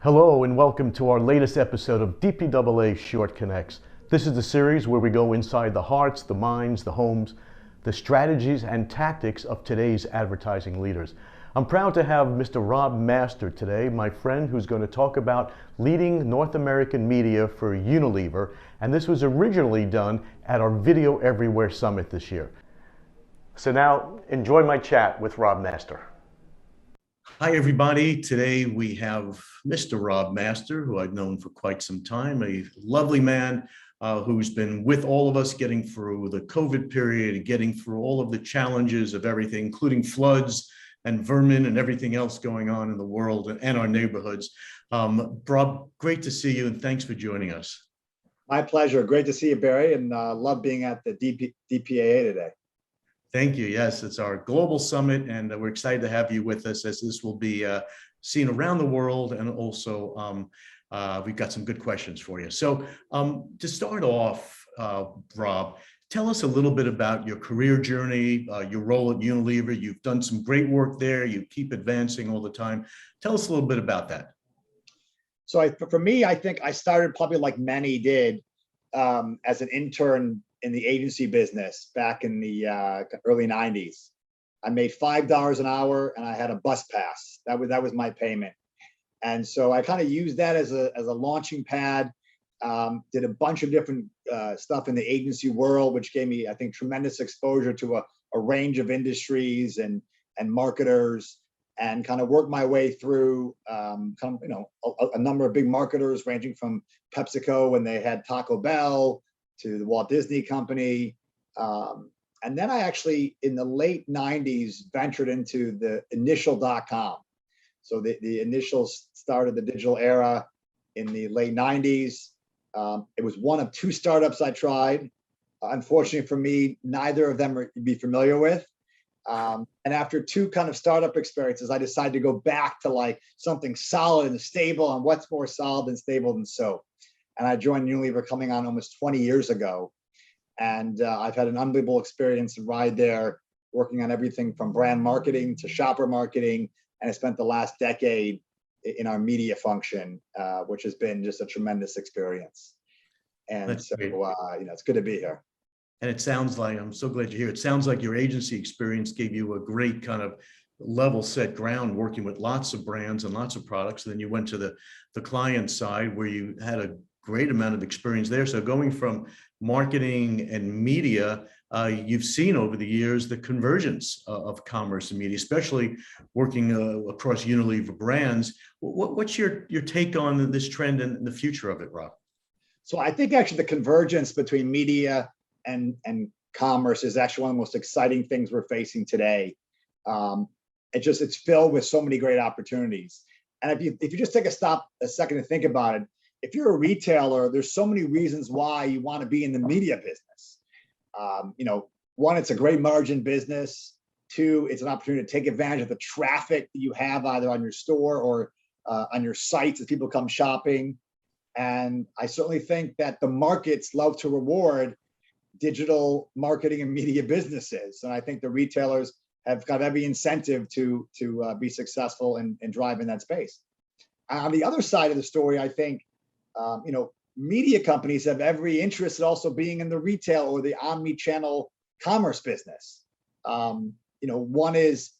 Hello and welcome to our latest episode of DPAA Short Connects. This is the series where we go inside the hearts, the minds, the homes, the strategies and tactics of today's advertising leaders. I'm proud to have Mr. Rob Master today, my friend who's going to talk about leading North American media for Unilever, and this was originally done at our Video Everywhere Summit this year. So now, enjoy my chat with Rob Master. Hi, everybody. Today we have Mr. Rob Master, who I've known for quite some time, a lovely man who's been with all of us getting through the COVID period, getting through all of the challenges of everything, including floods and vermin and everything else going on in the world and our neighborhoods. Rob, great to see you and thanks for joining us. My pleasure. Great to see you, Barry, and love being at the DPAA today. Thank you. Yes, it's our global summit, and we're excited to have you with us as this will be seen around the world, and also we've got some good questions for you. So to start off, Rob, tell us a little bit about your career journey, your role at Unilever. You've done some great work there. You keep advancing all the time. Tell us a little bit about that. So for me, I think I started probably like many did as an intern in the agency business back in the early 90s. I made $5 an hour and I had a bus pass. That was my payment. And so I kind of used that as a launching pad, did a bunch of different stuff in the agency world, which gave me, I think, tremendous exposure to a range of industries and marketers, and kind of worked my way through a number of big marketers ranging from PepsiCo when they had Taco Bell, to the Walt Disney Company. And then I actually, in the late 90s, ventured into the initial .com. So the initial start of the digital era in the late 90s. It was one of two startups I tried. Unfortunately for me, neither of them you'd be familiar with. And after two kind of startup experiences, I decided to go back to like something solid and stable, and what's more solid and stable than soap. And I joined Unilever coming on almost 20 years ago. And I've had an unbelievable experience and ride there, working on everything from brand marketing to shopper marketing. And I spent the last decade in our media function, which has been just a tremendous experience. And that's so, it's good to be here. And it sounds like, I'm so glad you're here. It sounds like your agency experience gave you a great kind of level set ground working with lots of brands and lots of products. And then you went to the client side where you had a great amount of experience there. So going from marketing and media, you've seen over the years the convergence of commerce and media, especially working across Unilever brands. What's your take on this trend and the future of it, Rob? So I think actually the convergence between media and commerce is actually one of the most exciting things we're facing today. It's filled with so many great opportunities. And if you just take a second to think about it, if you're a retailer, there's so many reasons why you want to be in the media business. One, it's a great margin business. Two, it's an opportunity to take advantage of the traffic that you have either on your store or on your sites as people come shopping. And I certainly think that the markets love to reward digital marketing and media businesses. And I think the retailers have got every incentive to be successful and drive in that space. On the other side of the story, I think media companies have every interest in also being in the retail or the omni-channel commerce business. One is,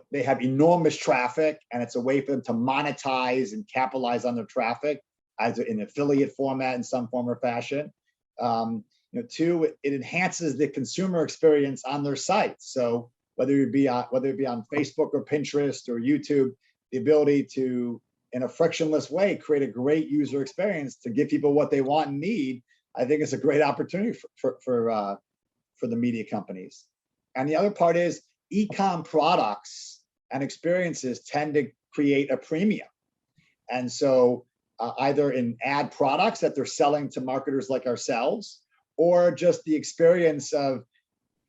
they have enormous traffic, and it's a way for them to monetize and capitalize on their traffic, either in affiliate format in some form or fashion. Two, it enhances the consumer experience on their site. So whether it be on Facebook or Pinterest or YouTube, the ability to, in a frictionless way, create a great user experience to give people what they want and need, I think it's a great opportunity for the media companies. And the other part is e-com products and experiences tend to create a premium. And so either in ad products that they're selling to marketers like ourselves, or just the experience of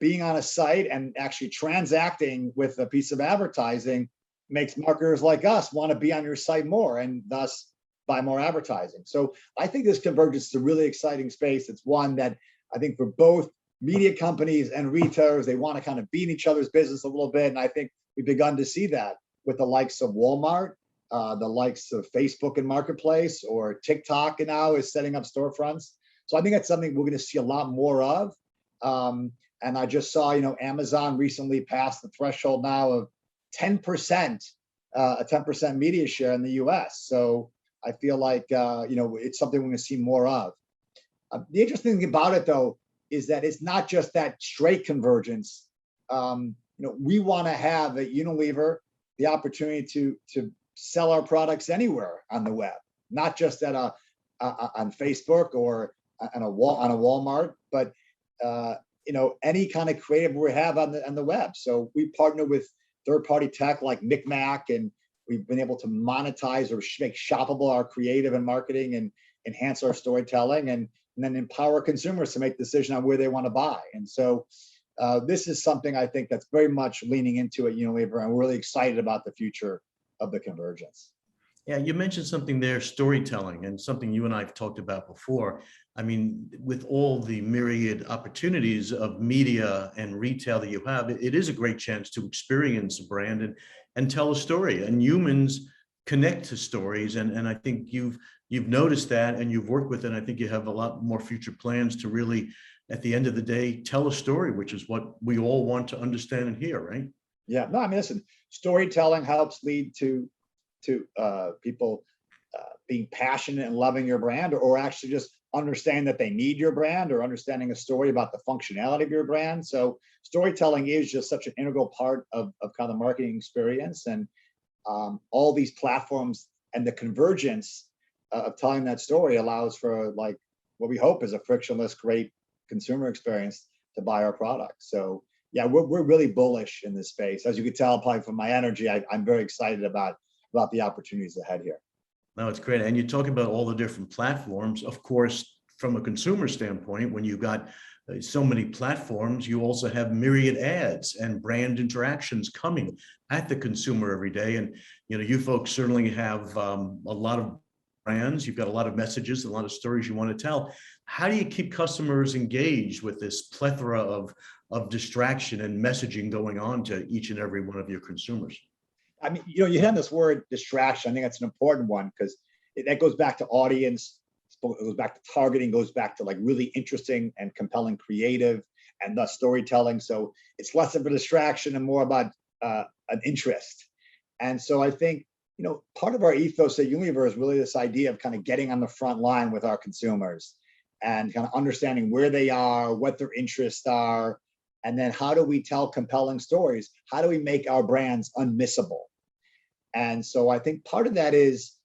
being on a site and actually transacting with a piece of advertising makes marketers like us want to be on your site more and thus buy more advertising. So I think this convergence is a really exciting space. It's one that I think for both media companies and retailers, they want to kind of be in each other's business a little bit. And I think we've begun to see that with the likes of Walmart the likes of Facebook and Marketplace, or TikTok now is setting up storefronts. So I think that's something we're going to see a lot more of. And I just saw, Amazon recently passed the threshold now of 10%, a 10% media share in the US. So I feel like, it's something we're going to see more of. The interesting thing about it, though, is that it's not just that straight convergence. We want to have at Unilever the opportunity to sell our products anywhere on the web, not just at on Facebook or on a Walmart, but any kind of creative we have on the web. So we partner with third-party tech like Micmac, and we've been able to monetize or make shoppable our creative and marketing and enhance our storytelling, and then empower consumers to make decisions on where they want to buy. And so this is something I think that's very much leaning into at Unilever, and we're really excited about the future of the convergence. Yeah, you mentioned something there, storytelling, and something you and I have talked about before. I mean, with all the myriad opportunities of media and retail that you have, it is a great chance to experience a brand and tell a story. And humans connect to stories, and I think you've noticed that, and you've worked with it. And I think you have a lot more future plans to really, at the end of the day, tell a story, which is what we all want to understand and hear, right? Yeah, no, I mean, listen, storytelling helps lead to people being passionate and loving your brand, or actually just understand that they need your brand, or understanding a story about the functionality of your brand. So storytelling is just such an integral part of kind of the marketing experience, and all these platforms and the convergence of telling that story allows for, like, what we hope is a frictionless, great consumer experience to buy our product. So yeah, we're really bullish in this space. As you could tell probably from my energy, I'm very excited about the opportunities ahead here. No, it's great. And you talk about all the different platforms. Of course, from a consumer standpoint, when you've got so many platforms, you also have myriad ads and brand interactions coming at the consumer every day. And, you folks certainly have a lot of brands. You've got a lot of messages, a lot of stories you want to tell. How do you keep customers engaged with this plethora of distraction and messaging going on to each and every one of your consumers? I mean, you have this word distraction. I think that's an important one, because that goes back to audience, it goes back to targeting, goes back to like really interesting and compelling creative, and thus storytelling. So it's less of a distraction and more about an interest. And so I think, part of our ethos at Unilever is really this idea of kind of getting on the front line with our consumers and kind of understanding where they are, what their interests are, and then how do we tell compelling stories? How do we make our brands unmissable? And so I think part of that is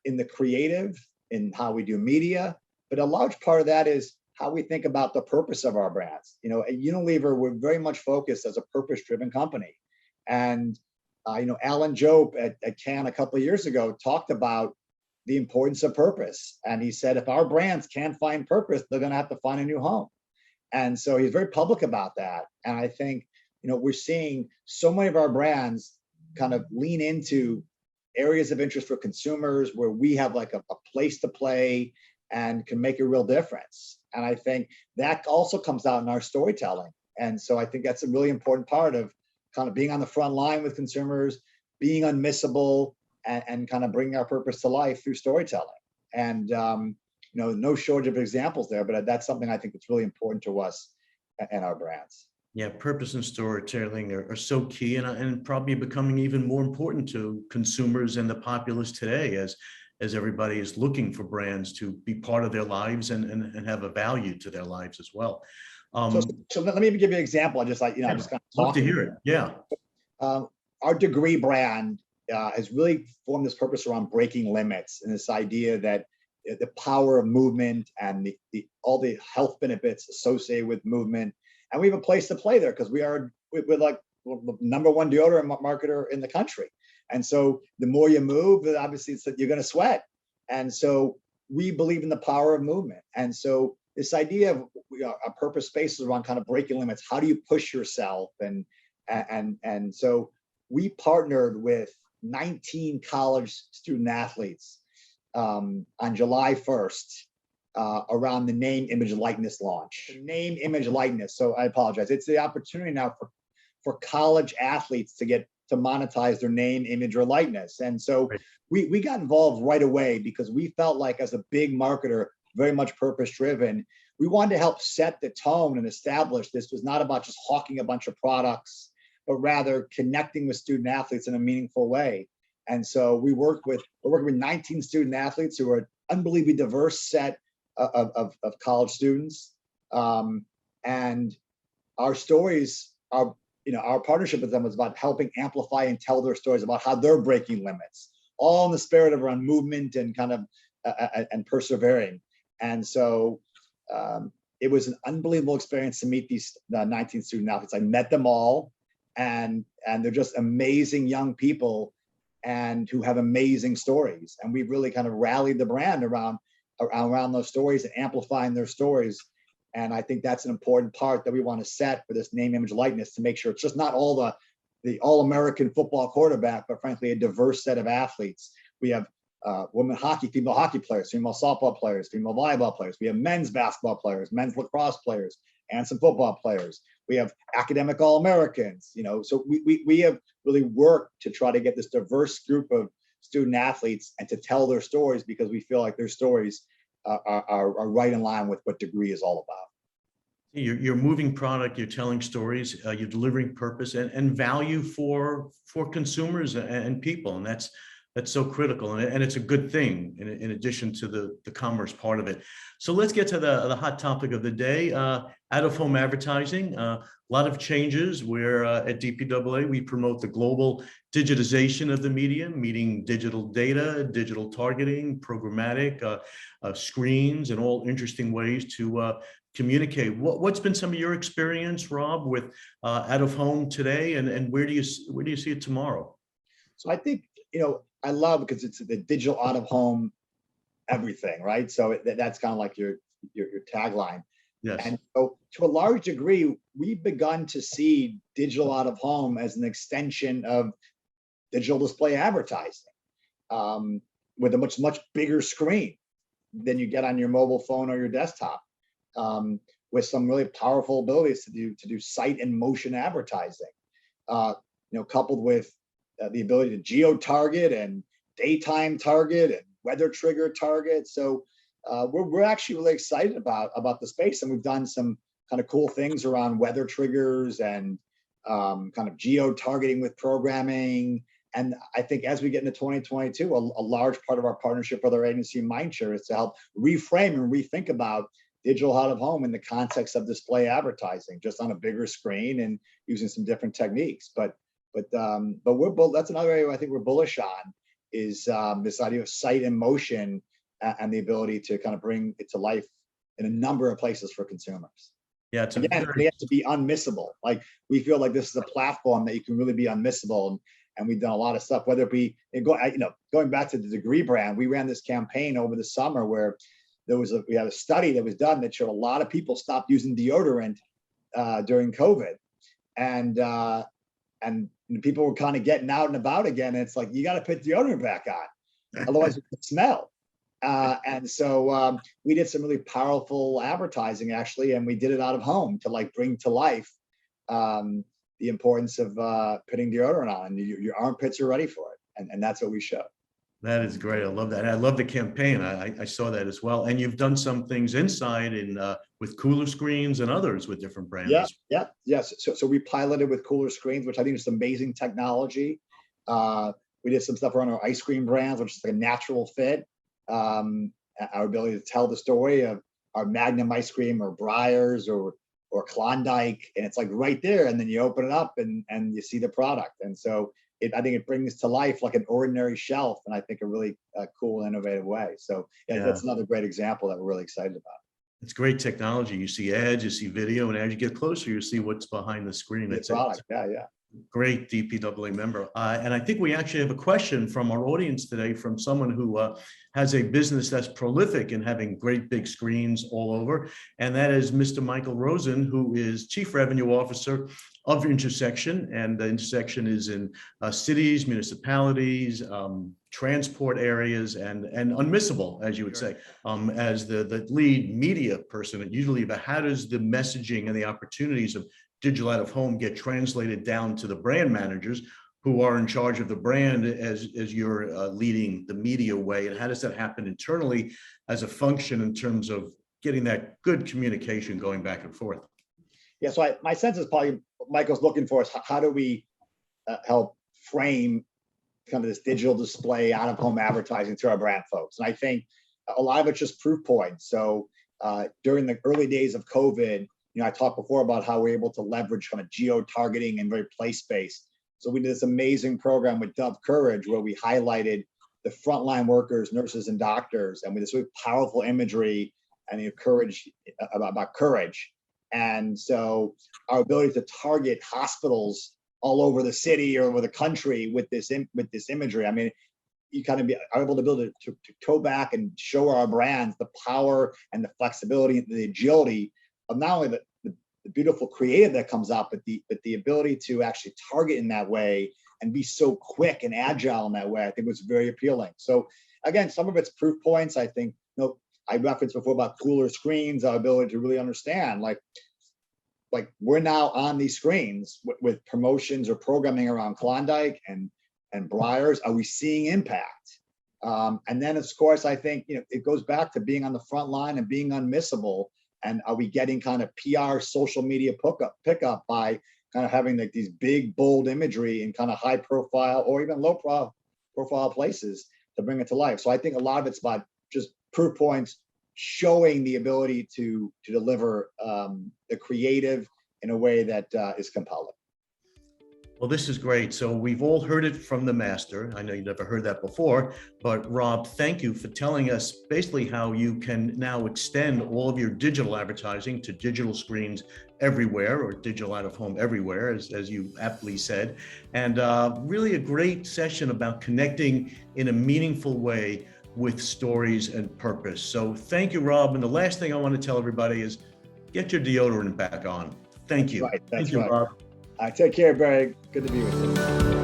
in the creative, in how we do media, but a large part of that is how we think about the purpose of our brands. At Unilever, we're very much focused as a purpose-driven company. And Alan Jope at Cannes a couple of years ago talked about the importance of purpose. And he said, if our brands can't find purpose, they're going to have to find a new home. And so he's very public about that. And I think, we're seeing so many of our brands kind of lean into areas of interest for consumers where we have like a place to play and can make a real difference. And I think that also comes out in our storytelling. And so I think that's a really important part of kind of being on the front line with consumers, being unmissable, and kind of bringing our purpose to life through storytelling. And, no shortage of examples there, but that's something I think that's really important to us and our brands. Yeah, purpose and storytelling are so key, and probably becoming even more important to consumers and the populace today, as everybody is looking for brands to be part of their lives and have a value to their lives as well. So let me give you an example. I just kind of love to hear it. Yeah. Our Degree brand has really formed this purpose around breaking limits, and this idea that the power of movement and all the health benefits associated with movement. And we have a place to play there, because we're like the number one deodorant marketer in the country. And so the more you move, obviously you're going to sweat. And so we believe in the power of movement. And so this idea of a purpose space is around kind of breaking limits. How do you push yourself? And so we partnered with 19 college student athletes on July 1st around the name, image, likeness launch. Name, image, likeness. So I apologize. It's the opportunity now for college athletes to get to monetize their name, image, or likeness. And so Right. we got involved right away because we felt like, as a big marketer, very much purpose driven, we wanted to help set the tone and establish this was not about just hawking a bunch of products, but rather connecting with student athletes in a meaningful way. And so we're working with 19 student athletes who are an unbelievably diverse set of college students. And our stories are, our partnership with them was about helping amplify and tell their stories about how they're breaking limits, all in the spirit of around movement and kind of and persevering. And so it was an unbelievable experience to meet these 19 student athletes. I met them all, and they're just amazing young people and who have amazing stories. And we've really kind of rallied the brand around those stories and amplifying their stories. And I think that's an important part that we want to set for this name, image, likeness, to make sure it's just not all the all-American football quarterback, but frankly, a diverse set of athletes. We have women hockey, female hockey players, female softball players, female volleyball players. We have men's basketball players, men's lacrosse players, and some football players. We have academic All-Americans, so we have really worked to try to get this diverse group of student athletes and to tell their stories, because we feel like their stories are right in line with what Degree is all about. You're moving product, you're telling stories, you're delivering purpose and value for consumers and people, and that's so critical, and it's a good thing in addition to the commerce part of it. So let's get to the hot topic of the day, out-of-home advertising. A lot of changes where at DPAA we promote the global digitization of the media, meaning digital data, digital targeting, programmatic, screens, and all interesting ways to communicate. What's been some of your experience, Rob, with out-of-home today, and where do you see it tomorrow? So I think, I love, because it's the digital out-of-home everything, right? So that's kind of like your tagline. Yes. And so to a large degree, we've begun to see digital out-of-home as an extension of digital display advertising, with a much bigger screen than you get on your mobile phone or your desktop, with some really powerful abilities to do sight and motion advertising, coupled with the ability to geo-target and daytime target and weather trigger target. So we're actually really excited about the space, and we've done some kind of cool things around weather triggers and kind of geo-targeting with programming. And I think as we get into 2022, a large part of our partnership with our agency Mindshare is to help reframe and rethink about digital out-of-home in the context of display advertising, just on a bigger screen and using some different techniques. But that's another area I think we're bullish on, is this idea of sight and motion and the ability to kind of bring it to life in a number of places for consumers. Yeah, it's again, they have to be unmissable. Like, we feel like this is a platform that you can really be unmissable, and we've done a lot of stuff. Whether it be going back to the Degree brand, we ran this campaign over the summer where we had a study that was done that showed a lot of people stopped using deodorant during COVID, and people were kind of getting out and about again. And it's like, you got to put deodorant back on, otherwise you can smell. And so we did some really powerful advertising, actually, and we did it out of home to bring to life the importance of putting deodorant on. Your armpits are ready for it, and that's what we show. That is great. I love that. And I love the campaign. I saw that as well. And you've done some things inside with cooler screens and others with different brands. Yes. So we piloted with cooler screens, which I think is amazing technology. We did some stuff around our ice cream brands, which is like a natural fit. Our ability to tell the story of our Magnum ice cream or Breyers or Klondike, and it's like right there, and then you open it up and you see the product. And so I think it brings to life like an ordinary shelf, and I think a really cool and innovative way. So that's another great example that we're really excited about. It's great technology. You see ads, you see video, and as you get closer, you see what's behind the screen. It's product. Yeah. Great DPAA member. And I think we actually have a question from our audience today from someone who has a business that's prolific in having great big screens all over. And that is Mr. Michael Rosen, who is Chief Revenue Officer of Intersection. And the Intersection is in cities, municipalities, transport areas, and unmissable, as you would say. As the lead media person at Unilever, how does the messaging and the opportunities of digital out of home get translated down to the brand managers who are in charge of the brand as you're leading the media way? And how does that happen internally as a function in terms of getting that good communication going back and forth? Yeah, so my sense is probably Michael's looking for is how do we help frame kind of this digital display out of home advertising to our brand folks. And I think a lot of it's just proof points. So during the early days of COVID, I talked before about how we're able to leverage kind of geo-targeting and very place-based. So we did this amazing program with Dove Courage where we highlighted the frontline workers, nurses, and doctors, and with this really powerful imagery and the courage about courage. And so our ability to target hospitals all over the city or over the country with this imagery, I mean, you kind of are able to build it to go back and show our brands the power and the flexibility and the agility of not only the beautiful creative that comes out, but the ability to actually target in that way and be so quick and agile in that way, I think was very appealing. So again, some of it's proof points. I think, I referenced before about cooler screens, our ability to really understand, like we're now on these screens with promotions or programming around Klondike and Breyers. Are we seeing impact? And then, of course, I think it goes back to being on the front line and being unmissable. And are we getting kind of PR, social media pickup by kind of having like these big, bold imagery in kind of high profile or even low profile places to bring it to life? So I think a lot of it's about just proof points, showing the ability to deliver the creative in a way that is compelling. Well, this is great. So we've all heard it from the master. I know you never heard that before, but Rob, thank you for telling us basically how you can now extend all of your digital advertising to digital screens everywhere, or digital out of home everywhere, as you aptly said. And really a great session about connecting in a meaningful way with stories and purpose. So thank you, Rob. And the last thing I want to tell everybody is get your deodorant back on. Thank you. Right, that's thank you, right. Rob. Take care, Barry. Good to be with you.